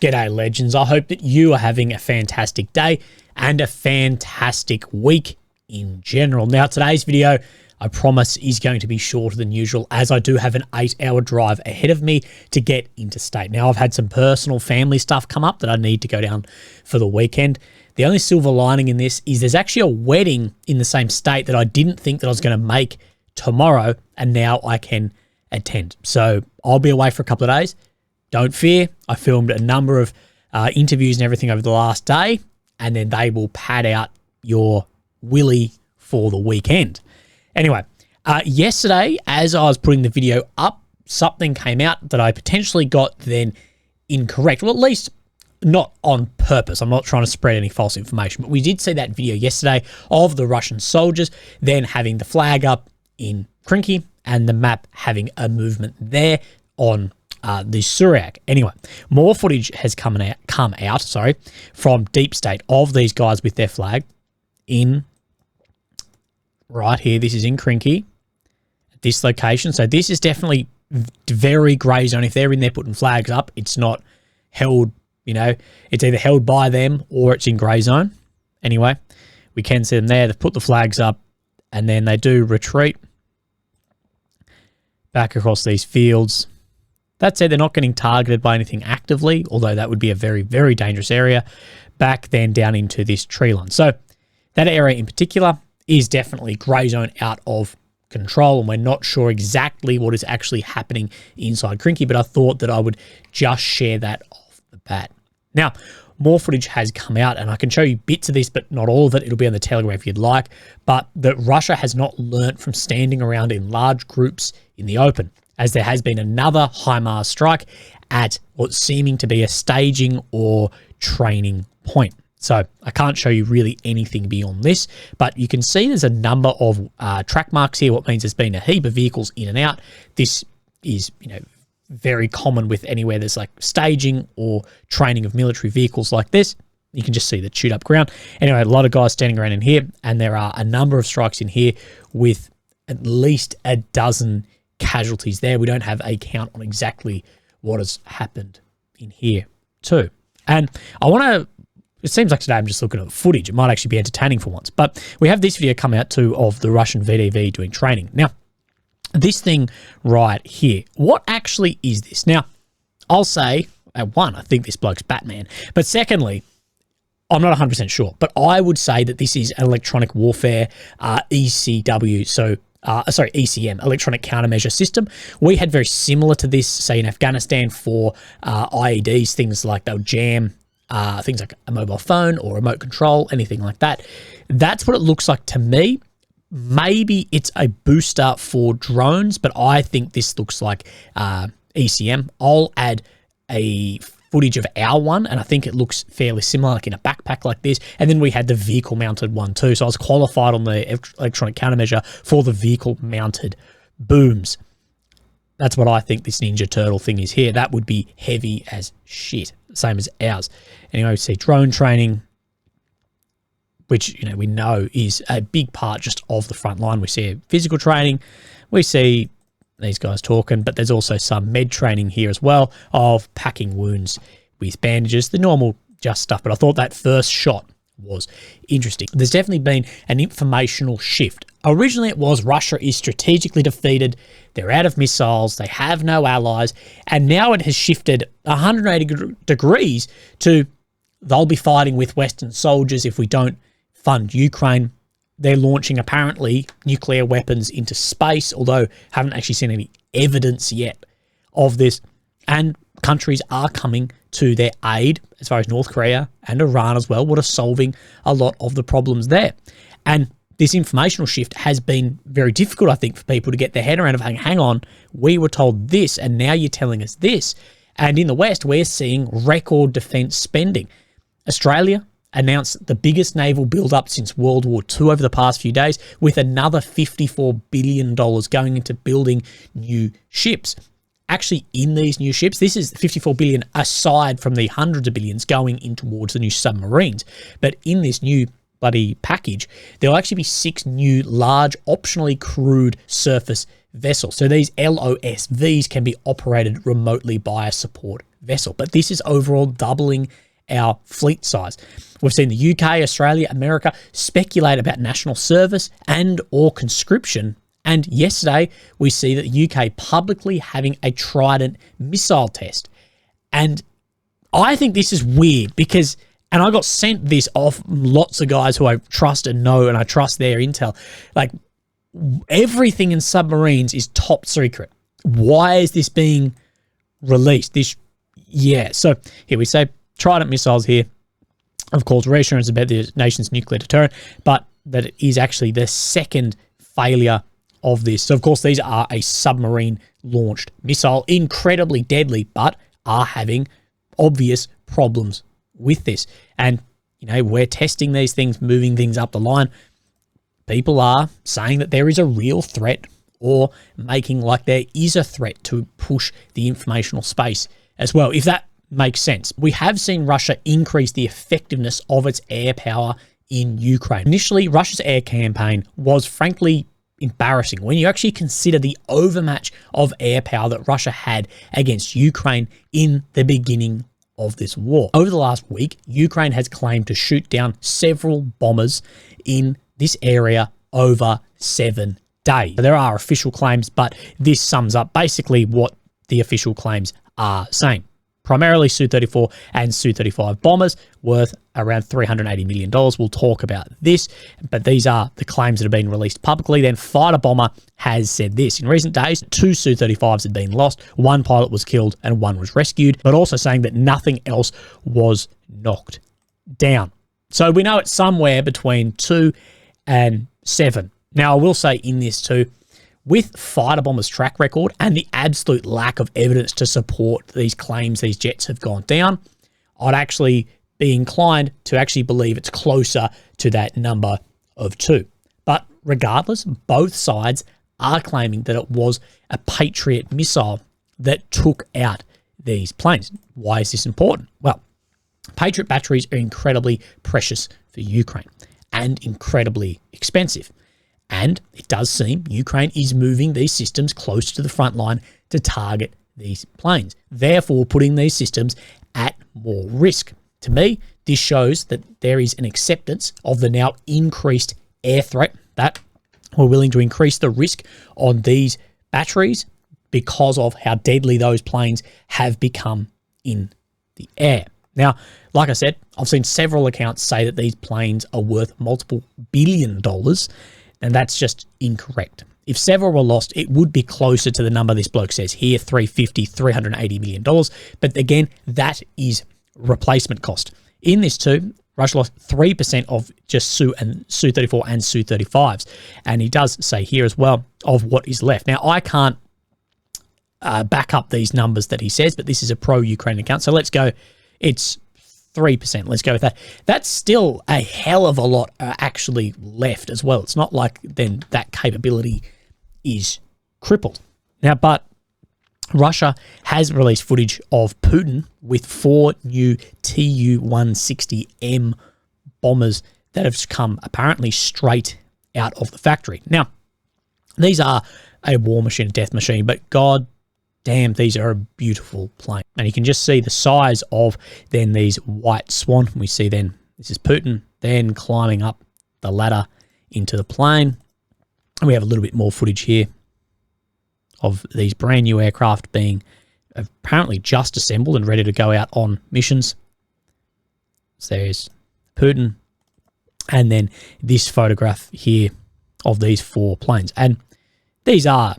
G'day legends, I hope that you are having a fantastic day and a fantastic week in general. Now today's video, I promise, is going to be shorter than usual as I do have an 8-hour drive ahead of me to get interstate. Now I've had some personal family stuff come up that I need to go down for the weekend. The only silver lining in this is there's actually a wedding in the same state that I didn't think that I was going to make tomorrow, and now I can attend. So I'll be away for a couple of days. Don't fear, I filmed a number of interviews and everything over the last day, and then they will pad out your willy for the weekend. Anyway, yesterday, as I was putting the video up, something came out that I potentially got then incorrect. Well, at least not on purpose. I'm not trying to spread any false information, but we did see that video yesterday of the Russian soldiers then having the flag up in Thankyou and the map having a movement there on the Surak. Anyway, more footage has come out from deep state of these guys with their flag in right here. This is in Thankyou at this location. So this is definitely very grey zone. If they're in there putting flags up, it's not held, it's either held by them or it's in grey zone. Anyway, we can see them there. They've put the flags up and then they do retreat back across these fields. That said, they're not getting targeted by anything actively, although that would be a very, very dangerous area, back then down into this tree line. So that area in particular is definitely grey zone, out of control, and we're not sure exactly what is actually happening inside Thankyou, but I thought that I would just share that off the bat. Now, more footage has come out, and I can show you bits of this, but not all of it. It'll be on the Telegram if you'd like, but that Russia has not learnt from standing around in large groups in the open, as there has been another HIMARS strike at what's seeming to be a staging or training point. So I can't show you really anything beyond this, but you can see there's a number of track marks here, what means there's been a heap of vehicles in and out. This is, very common with anywhere there's like staging or training of military vehicles like this. You can just see the chewed up ground. Anyway, a lot of guys standing around in here, and there are a number of strikes in here with at least a dozen casualties there. We don't have a count on exactly what has happened in here too. And it seems like today I'm just looking at the footage. It might actually be entertaining for once, but we have this video come out too of the Russian VDV doing training. Now, this thing right here, what actually is this? Now, I'll say, at one, I think this bloke's Batman, but secondly, I'm not 100% sure, but I would say that this is an electronic warfare ECW, ECM, electronic countermeasure system. We had very similar to this, say in Afghanistan for IEDs, things like they'll jam things like a mobile phone or remote control, anything like that. That's what it looks like to me. Maybe it's a booster for drones, but I think this looks like ECM. I'll add a footage of our one, and I think it looks fairly similar, like in a backpack like this. And then we had the vehicle mounted one too. So I was qualified on the electronic countermeasure for the vehicle mounted booms. That's what I think this Ninja Turtle thing is here. That would be heavy as shit, same as ours. Anyway, we see drone training, which we know is a big part just of the front line. We see physical training. We see these guys talking, but there's also some med training here as well of packing wounds with bandages, the normal just stuff. But I thought that first shot was interesting. There's definitely been an informational shift. Originally it was Russia is strategically defeated, they're out of missiles, they have no allies, and now it has shifted 180 degrees to they'll be fighting with Western soldiers if we don't fund Ukraine. They're launching apparently nuclear weapons into space, although haven't actually seen any evidence yet of this. And countries are coming to their aid, as far as North Korea and Iran as well, what are solving a lot of the problems there. And this informational shift has been very difficult, I think, for people to get their head around of, hang on, we were told this and now you're telling us this. And in the West, we're seeing record defence spending. Australia announced the biggest naval build-up since World War II over the past few days, with another $54 billion going into building new ships. Actually, in these new ships, this is $54 billion aside from the hundreds of billions going in towards the new submarines. But in this new bloody package, there'll actually be 6 new large optionally crewed surface vessels. So these LOSVs can be operated remotely by a support vessel. But this is overall doubling our fleet size. We've seen the UK, Australia, America speculate about national service and or conscription. And yesterday, we see that the UK publicly having a Trident missile test. And I think this is weird because, and I got sent this off lots of guys who I trust and know, and I trust their intel. Like, everything in submarines is top secret. Why is this being released? So here we say Trident missiles here. Of course, reassurance about the nation's nuclear deterrent, but that it is actually the second failure of this. So, of course, these are a submarine-launched missile, incredibly deadly, but are having obvious problems with this. And, we're testing these things, moving things up the line. People are saying that there is a real threat or making like there is a threat to push the informational space as well, if that makes sense. We have seen Russia increase the effectiveness of its air power in Ukraine. Initially, Russia's air campaign was frankly embarrassing when you actually consider the overmatch of air power that Russia had against Ukraine in the beginning of this war. Over the last week, Ukraine has claimed to shoot down several bombers in this area over 7 days. There are official claims, but this sums up basically what the official claims are saying. Primarily Su-34 and Su-35 bombers worth around $380 million. We'll talk about this, but these are the claims that have been released publicly. Then Fighter Bomber has said this. In recent days, 2 Su-35s had been lost. 1 pilot was killed and 1 was rescued, but also saying that nothing else was knocked down. So we know it's somewhere between 2 and 7. Now, I will say in this too, with fighter bombers' track record and the absolute lack of evidence to support these claims these jets have gone down, I'd actually be inclined to actually believe it's closer to that number of 2. But regardless, both sides are claiming that it was a Patriot missile that took out these planes. Why is this important? Well, Patriot batteries are incredibly precious for Ukraine and incredibly expensive. And it does seem Ukraine is moving these systems close to the front line to target these planes, therefore putting these systems at more risk. To me, this shows that there is an acceptance of the now increased air threat, that we're willing to increase the risk on these batteries because of how deadly those planes have become in the air. Now, like I said, I've seen several accounts say that these planes are worth multiple $billion, and that's just incorrect. If several were lost, it would be closer to the number this bloke says here, $380 million. But again, that is replacement cost. In this too, Russia lost 3% of just Su-34 and Su-35s. And he does say here as well of what is left. Now, I can't back up these numbers that he says, but this is a pro-Ukraine account. So let's go. It's 3%. Let's go with that. That's still a hell of a lot actually left as well. It's not like then that capability is crippled. Now, but Russia has released footage of Putin with 4 new Tu-160M bombers that have come apparently straight out of the factory. Now, these are a war machine, a death machine, but god damn, these are a beautiful plane. And you can just see the size of then these white swan. We see then, this is Putin, then climbing up the ladder into the plane. And we have a little bit more footage here of these brand new aircraft being apparently just assembled and ready to go out on missions. So there's Putin. And then this photograph here of these 4 planes. And these are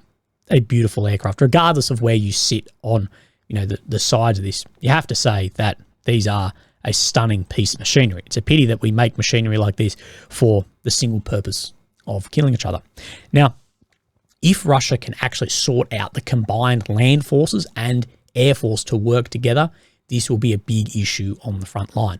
a beautiful aircraft, regardless of where you sit on, the sides of this. You have to say that these are a stunning piece of machinery. It's a pity that we make machinery like this for the single purpose of killing each other. Now, if Russia can actually sort out the combined land forces and air force to work together, this will be a big issue on the front line.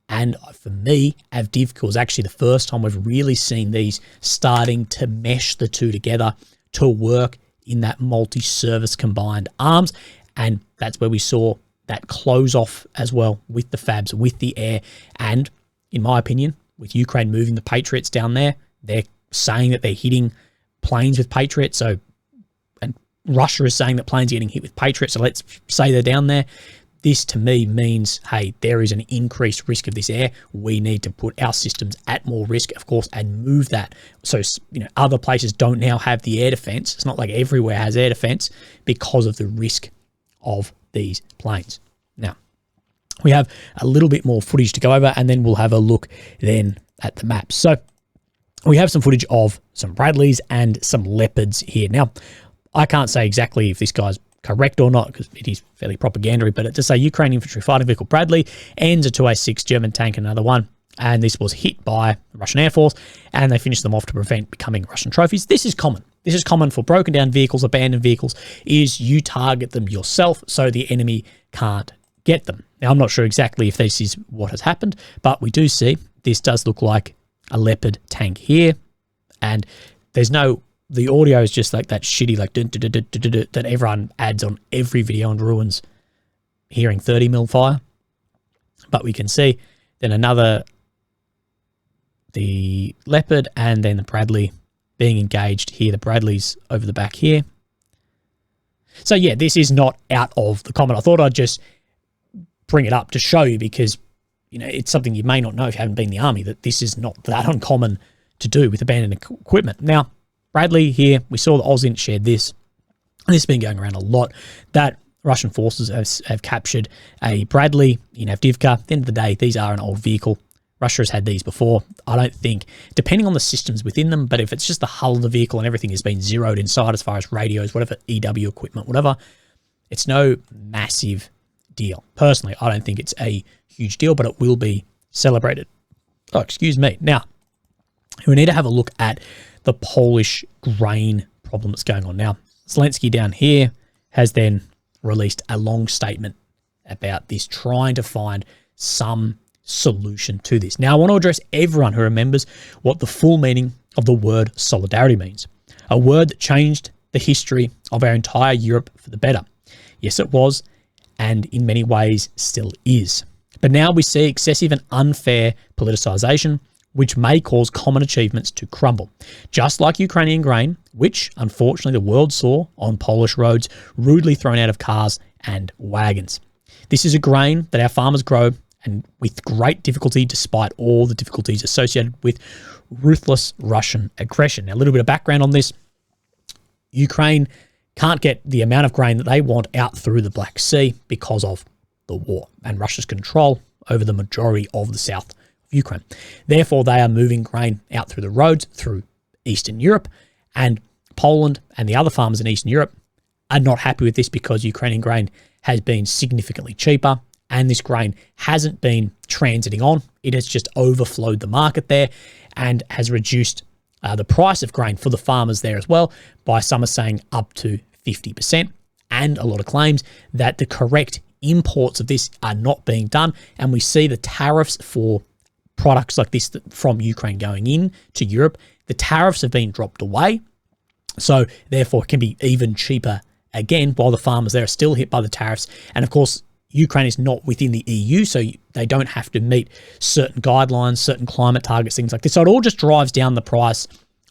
And for me, Avdiivka was actually the first time we've really seen these starting to mesh the two together to work in that multi-service combined arms. And that's where we saw that close off as well with the fabs, with the air. And in my opinion, with Ukraine moving the Patriots down there. They're saying that they're hitting planes with Patriots. And Russia is saying that planes are getting hit with Patriots. So let's say they're down there. This to me means, hey, there is an increased risk of this air. We need to put our systems at more risk, of course, and move that. So, other places don't now have the air defense. It's not like everywhere has air defense because of the risk of these planes. Now, we have a little bit more footage to go over, and then we'll have a look then at the maps. So we have some footage of some Bradleys and some Leopards here. Now, I can't say exactly if this guy's correct or not because it is fairly propagandary, but it does say Ukrainian Infantry Fighting Vehicle Bradley ends a 2A6 German tank and another one. And this was hit by the Russian Air Force, and they finished them off to prevent becoming Russian trophies. This is common. This is common for broken down vehicles, abandoned vehicles, is you target them yourself so the enemy can't get them. Now, I'm not sure exactly if this is what has happened, but we do see this does look like a Leopard tank here, and there's no... The audio is just like that shitty, like that everyone adds on every video and ruins hearing 30 mil fire. But we can see then the Leopard and then the Bradley being engaged here. The Bradley's over the back here. So yeah, this is not out of the common. I thought I'd just bring it up to show you because, it's something you may not know if you haven't been in the army, that this is not that uncommon to do with abandoned equipment. Now, Bradley here, we saw the Ozint shared this. And this has been going around a lot, that Russian forces have captured a Bradley in Avdiivka. At the end of the day, these are an old vehicle. Russia has had these before. I don't think, depending on the systems within them, but if it's just the hull of the vehicle and everything has been zeroed inside as far as radios, whatever, EW equipment, whatever, it's no massive deal. Personally, I don't think it's a huge deal, but it will be celebrated. Oh, excuse me. Now, we need to have a look at the Polish grain problem that's going on. Now, Zelensky down here has then released a long statement about this, trying to find some solution to this. Now, I want to address everyone who remembers what the full meaning of the word solidarity means, a word that changed the history of our entire Europe for the better. Yes, it was, and in many ways still is. But now we see excessive and unfair politicization, which may cause common achievements to crumble. Just like Ukrainian grain, which unfortunately the world saw on Polish roads, rudely thrown out of cars and wagons. This is a grain that our farmers grow, and with great difficulty, despite all the difficulties associated with ruthless Russian aggression. Now, a little bit of background on this. Ukraine can't get the amount of grain that they want out through the Black Sea because of the war and Russia's control over the majority of the south of Ukraine. Therefore, they are moving grain out through the roads through Eastern Europe, and Poland and the other farmers in Eastern Europe are not happy with this because Ukrainian grain has been significantly cheaper, and this grain hasn't been transiting on. It has just overflowed the market there and has reduced the price of grain for the farmers there as well by, some are saying, up to 50%, and a lot of claims that the correct imports of this are not being done. And we see the tariffs for products like this from Ukraine going in to Europe, the tariffs have been dropped away. So therefore it can be even cheaper again, while the farmers there are still hit by the tariffs. And of course, Ukraine is not within the EU, so they don't have to meet certain guidelines, certain climate targets, things like this. So it all just drives down the price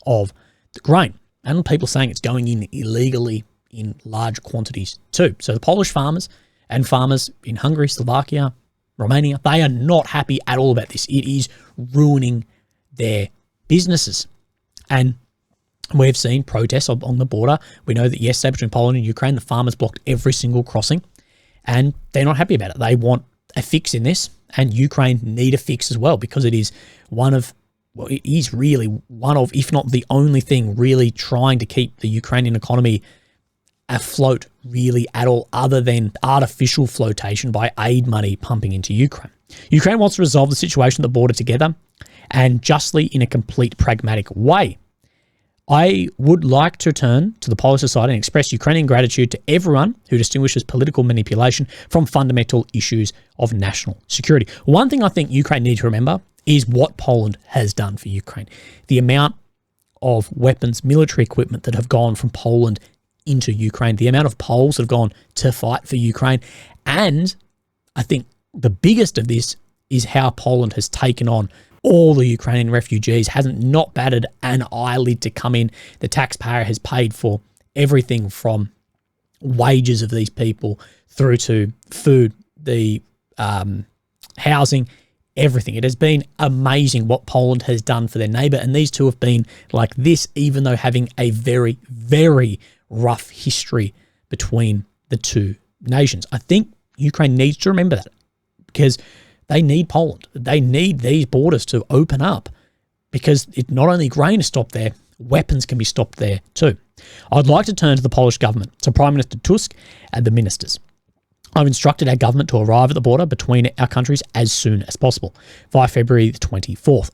of the grain. And people are saying it's going in illegally in large quantities too. So the Polish farmers and farmers in Hungary, Slovakia, Romania, they are not happy at all about this. It is ruining their businesses. And we've seen protests on the border. We know that yesterday between Poland and Ukraine, the farmers blocked every single crossing, and they're not happy about it. They want a fix in this, and Ukraine need a fix as well, because it is it is really one of, if not the only thing really trying to keep the Ukrainian economy afloat really at all, other than artificial flotation by aid money pumping into Ukraine. Ukraine wants to resolve the situation at the border together, and justly in a complete pragmatic way. I would like to turn to the Polish society and express Ukrainian gratitude to everyone who distinguishes political manipulation from fundamental issues of national security. One thing I think Ukraine needs to remember is what Poland has done for Ukraine. The amount of weapons, military equipment that have gone from Poland into Ukraine, the amount of Poles that have gone to fight for Ukraine. And I think the biggest of this is how Poland has taken on all the Ukrainian refugees, hasn't not batted an eyelid to come in. The taxpayer has paid for everything from wages of these people through to food, the housing, everything. It has been amazing what Poland has done for their neighbour, and these two have been like this, even though having a very, very rough history between the two nations. I think Ukraine needs to remember that, because they need Poland. They need these borders to open up, because it not only grain is stopped there, weapons can be stopped there too. I'd like to turn to the Polish government, to Prime Minister Tusk and the ministers. I've instructed our government to arrive at the border between our countries as soon as possible, by February the 24th,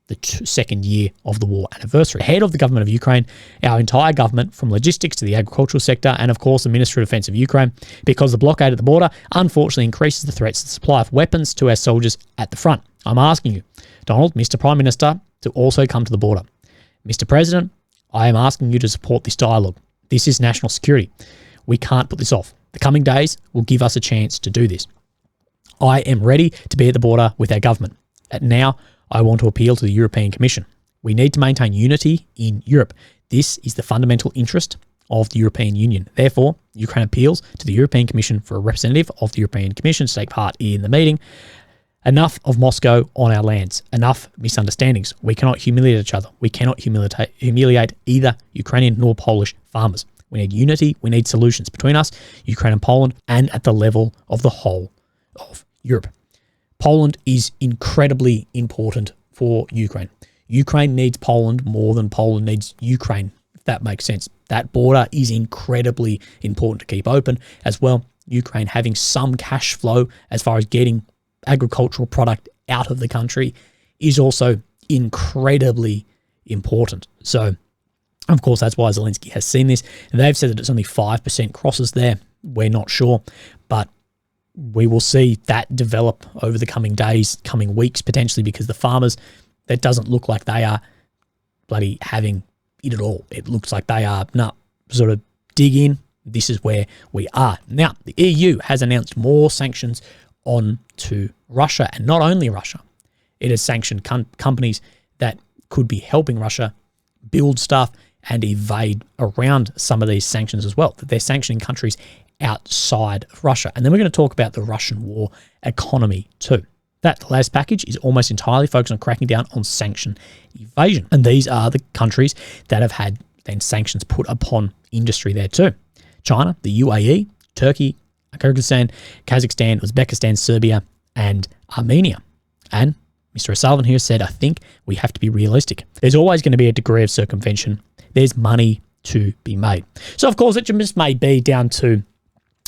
the second year of the war anniversary. Ahead of the government of Ukraine, our entire government, from logistics to the agricultural sector, and of course the Ministry of Defence of Ukraine, because the blockade at the border unfortunately increases the threats to the supply of weapons to our soldiers at the front. I'm asking you, Donald, Mr. Prime Minister, to also come to the border. Mr. President, I am asking you to support this dialogue. This is national security. We can't put this off. The coming days will give us a chance to do this. I am ready to be at the border with our government. And now, I want to appeal to the European Commission. We need to maintain unity in Europe. This is the fundamental interest of the European Union. Therefore, Ukraine appeals to the European Commission for a representative of the European Commission to take part in the meeting. Enough of Moscow on our lands. Enough misunderstandings. We cannot humiliate each other. We cannot humiliate either Ukrainian nor Polish farmers. We need unity. We need solutions between us, Ukraine and Poland, and at the level of the whole of Europe. Poland is incredibly important for Ukraine. Ukraine needs Poland more than Poland needs Ukraine, if that makes sense. That border is incredibly important to keep open as well. Ukraine having some cash flow as far as getting agricultural product out of the country is also incredibly important. So, of course, that's why Zelensky has seen this. And they've said that it's only 5% crosses there. We're not sure, but we will see that develop over the coming days, coming weeks, potentially, because the farmers, that doesn't look like they are bloody having it at all. It looks like they are, sort of dig in. This is where we are. Now, the EU has announced more sanctions on to Russia, and not only Russia. It has sanctioned companies that could be helping Russia build stuff and evade around some of these sanctions as well, that they're sanctioning countries outside of Russia. And then we're going to talk about the Russian war economy too. That latest package is almost entirely focused on cracking down on sanction evasion. And these are the countries that have had then sanctions put upon industry there too. China, the UAE, Turkey, Kyrgyzstan, Kazakhstan, Uzbekistan, Serbia, and Armenia. And Mr. O'Sullivan here said, I think we have to be realistic. There's always going to be a degree of circumvention. There's money to be made. So, of course, it just may be down to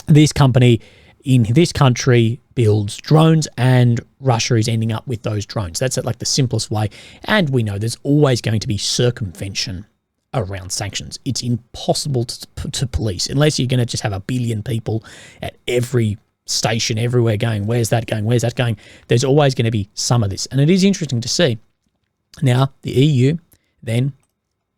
this company in this country builds drones and Russia is ending up with those drones. That's like the simplest way. And we know there's always going to be circumvention around sanctions. It's impossible to police unless you're going to just have a billion people at every station everywhere going, where's that going, where's that going? There's always going to be some of this. And it is interesting to see now the EU then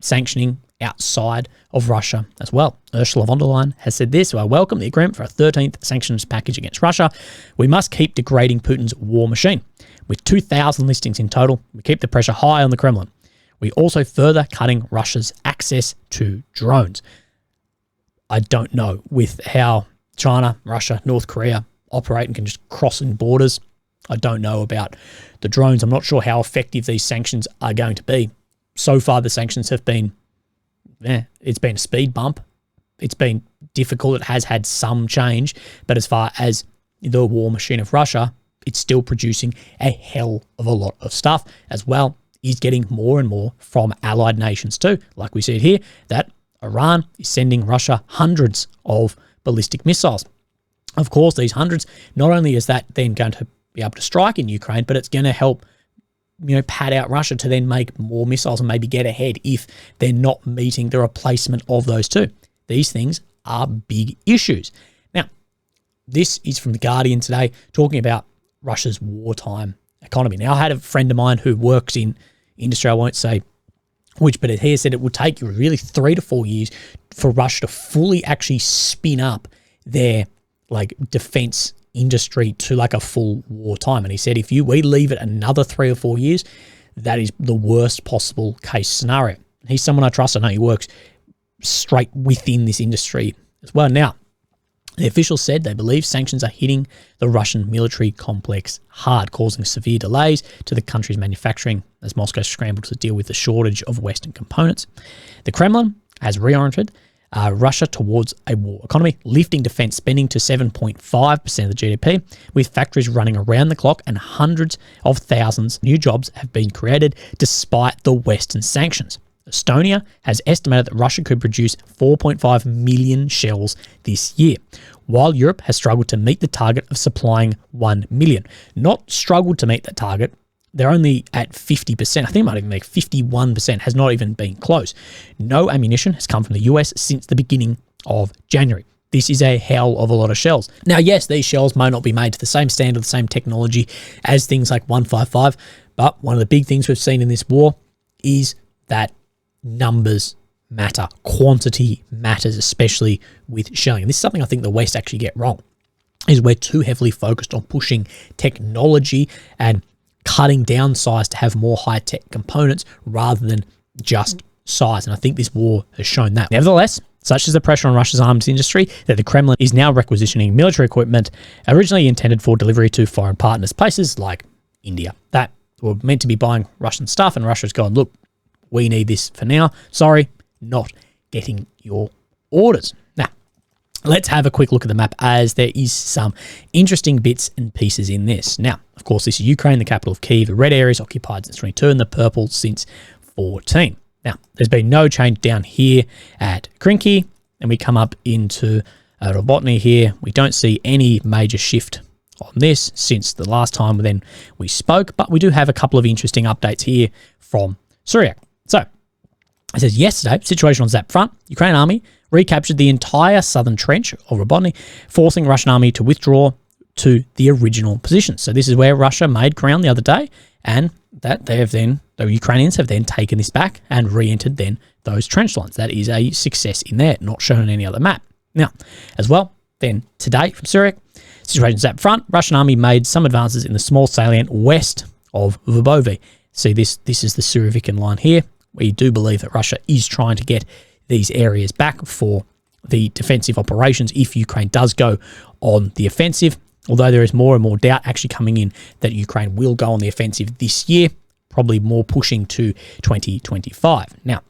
sanctioning outside of Russia as well. Ursula von der Leyen has said this: I welcome the agreement for a 13th sanctions package against Russia. We must keep degrading Putin's war machine. With 2,000 listings in total, we keep the pressure high on the Kremlin. We also further cutting Russia's access to drones. I don't know, with how China, Russia, North Korea operate and can just cross in borders, I don't know about the drones. I'm not sure how effective these sanctions are going to be. So far, the sanctions have been, it's been a speed bump. It's been difficult. It has had some change. But as far as the war machine of Russia, it's still producing a hell of a lot of stuff as well. Is getting more and more from allied nations too. Like we said here, that Iran is sending Russia hundreds of ballistic missiles. Of course, these hundreds, not only is that then going to be able to strike in Ukraine, but it's going to help, pad out Russia to then make more missiles and maybe get ahead if they're not meeting the replacement of those two. These things are big issues. Now, this is from The Guardian today, talking about Russia's wartime economy. Now, I had a friend of mine who works in industry, I won't say which, but he said it would take you really 3 to 4 years for Russia to fully actually spin up their defense industry to like a full wartime. And he said, if we leave it another 3 or 4 years, that is the worst possible case scenario. He's someone I trust. I know he works straight within this industry as well. Now, the officials said they believe sanctions are hitting the Russian military complex hard, causing severe delays to the country's manufacturing as Moscow scrambled to deal with the shortage of Western components. The Kremlin has reoriented Russia towards a war economy, lifting defense spending to 7.5% of the GDP, with factories running around the clock and hundreds of thousands new jobs have been created despite the Western sanctions. Estonia has estimated that Russia could produce 4.5 million shells this year, while Europe has struggled to meet the target of supplying 1 million. Not struggled to meet that target, they're only at 50%. I think it might even make 51%, has not even been close. No ammunition has come from the US since the beginning of January. This is a hell of a lot of shells. Now, yes, these shells may not be made to the same standard, the same technology as things like 155, but one of the big things we've seen in this war is that numbers matter. Quantity matters, especially with shelling. And this is something I think the West actually get wrong, is we're too heavily focused on pushing technology and cutting down size to have more high-tech components rather than just size. And I think this war has shown that. Nevertheless, such is the pressure on Russia's arms industry that the Kremlin is now requisitioning military equipment originally intended for delivery to foreign partners, places like India, that were meant to be buying Russian stuff, and Russia's gone, look, we need this for now. Sorry, not getting your orders. Now, let's have a quick look at the map, as there is some interesting bits and pieces in this. Now, of course, this is Ukraine, the capital of Kyiv. The red area is occupied since 22 and the purple since 14. Now, there's been no change down here at Krinky, and we come up into Robotny here. We don't see any major shift on this since the last time then we spoke, but we do have a couple of interesting updates here from Syriac. So, it says, yesterday, situation on Zap front, Ukrainian army recaptured the entire southern trench of Robotny, forcing Russian army to withdraw to the original position. So this is where Russia made ground the other day, and that they have then, the Ukrainians have then taken this back and re-entered then those trench lines. That is a success in there, not shown on any other map. Now, as well, then today from Syriac, situation Zap front, Russian army made some advances in the small salient west of Vrbove. See, this is the Surovikin line here. We do believe that Russia is trying to get these areas back for the defensive operations if Ukraine does go on the offensive, although there is more and more doubt actually coming in that Ukraine will go on the offensive this year, probably more pushing to 2025. Now,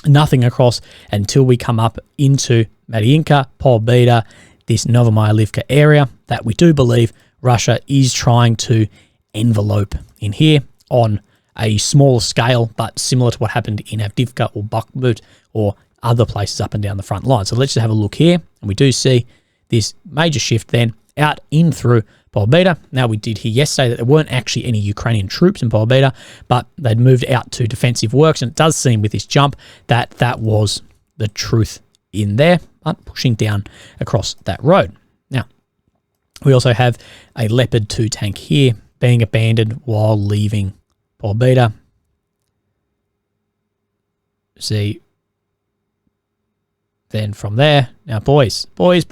nothing across until we come up into Mariinka, Polbita, this Novomyalivka area that we do believe Russia is trying to envelope in here on a smaller scale, but similar to what happened in Avdiivka or Bakhmut or other places up and down the front line. So let's just have a look here, and we do see this major shift then out in through Polbita. Now, we did hear yesterday that there weren't actually any Ukrainian troops in Polbita, but they'd moved out to defensive works, and it does seem with this jump that that was the truth in there, but pushing down across that road. Now, we also have a Leopard 2 tank here being abandoned while leaving Polbita. See, then from there, now boys, close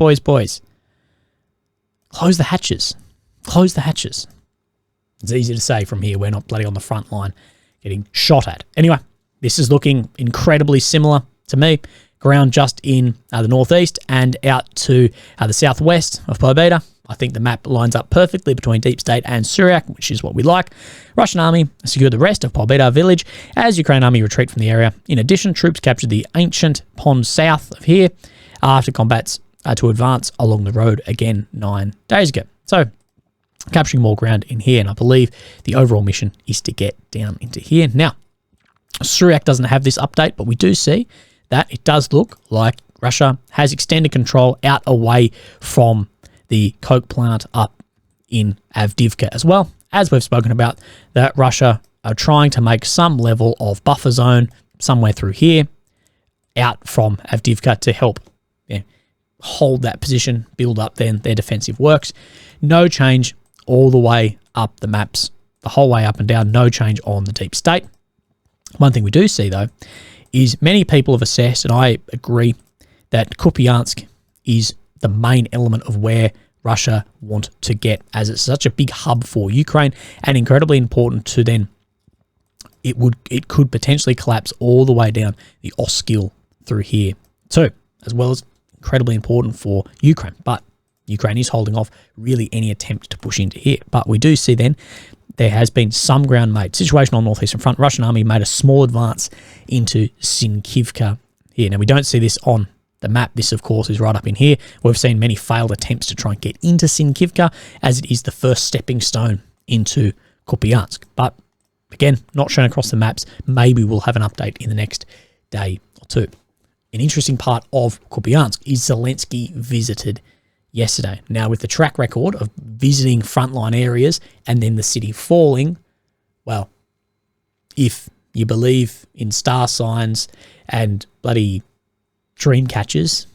the hatches. Close the hatches. It's easy to say from here. We're not bloody on the front line getting shot at. Anyway, this is looking incredibly similar to me. Ground just in the northeast and out to the southwest of Polbita. I think the map lines up perfectly between Deep State and Syriac, which is what we like. Russian army secured the rest of Polbita village as Ukrainian army retreat from the area. In addition, troops captured the ancient pond south of here after combats to advance along the road again 9 days ago. So, capturing more ground in here, and I believe the overall mission is to get down into here. Now, Syriac doesn't have this update, but we do see that it does look like Russia has extended control out away from the coke plant up in Avdiivka as well. As we've spoken about, that Russia are trying to make some level of buffer zone somewhere through here out from Avdiivka to help hold that position, build up then their defensive works. No change all the way up the maps, the whole way up and down, no change on the Deep State. One thing we do see, though, is many people have assessed, and I agree, that Kupiansk is the main element of where Russia want to get, as it's such a big hub for Ukraine and incredibly important to then it could potentially collapse all the way down the Oskil through here too, as well as incredibly important for Ukraine. But Ukraine is holding off really any attempt to push into here. But we do see then there has been some ground made. Situation on Northeastern Front. Russian army made a small advance into Sinkivka here. Now, we don't see this on the map. This, of course, is right up in here. We've seen many failed attempts to try and get into Sinkivka, as it is the first stepping stone into Kupiansk. But again, not shown across the maps. Maybe we'll have an update in the next day or two. An interesting part of Kupiansk is Zelensky visited yesterday. Now, with the track record of visiting frontline areas and then the city falling, well, if you believe in star signs and bloody dream catchers,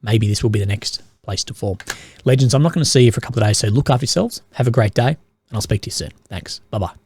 maybe this will be the next place to fall. Legends, I'm not going to see you for a couple of days, so look after yourselves. Have a great day, and I'll speak to you soon. Thanks. Bye-bye.